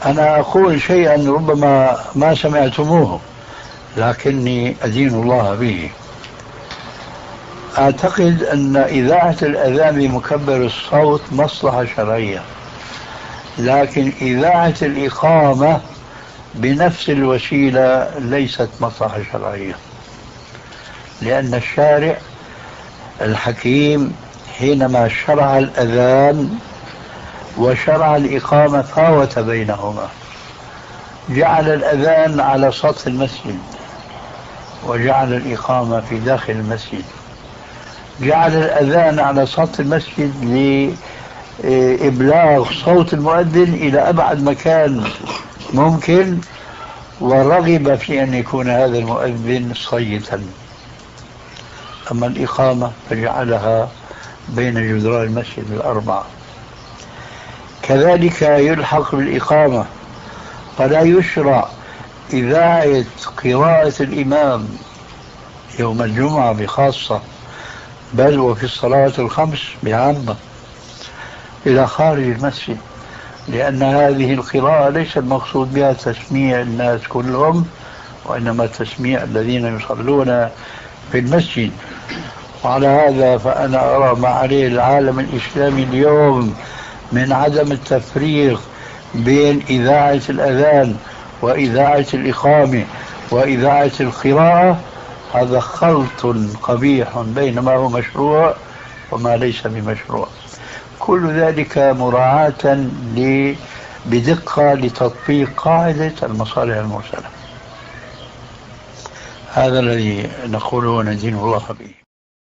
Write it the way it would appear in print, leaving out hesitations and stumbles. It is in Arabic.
أنا أقول شيئا ربما ما سمعتموه لكني أدين الله به. أعتقد أن إذاعة الأذان بمكبر الصوت مصلحة شرعية، لكن إذاعة الإقامة بنفس الوسيلة ليست مصلحة شرعية، لأن الشارع الحكيم حينما شرع الأذان وشرع الإقامة فاوت بينهما، جعل الأذان على سطح المسجد وجعل الإقامة في داخل المسجد، جعل الأذان على سطح المسجد لإبلاغ صوت المؤذن إلى أبعد مكان ممكن، ورغب في أن يكون هذا المؤذن صيتا. أما الإقامة فجعلها بين جدران المسجد الأربعة. كذلك يلحق بالإقامة، فلا يشرع إذاعة قراءة الإمام يوم الجمعة بخاصة، بل وفي الصلاة الخمس بعامة إلى خارج المسجد، لأن هذه القراءة ليس المقصود بها تسميع الناس كلهم، وإنما تسميع الذين يصلون في المسجد. وعلى هذا فأنا أرى ما عليه العالم الإسلامي اليوم من عدم التفريق بين إذاعة الأذان وإذاعة الإقامة وإذاعة القراءة، هذا خلط قبيح بين ما هو مشروع وما ليس بمشروع. كل ذلك مراعاة بدقة لتطبيق قاعدة المصالح المرسلة. هذا الذي نقوله وندين الله به.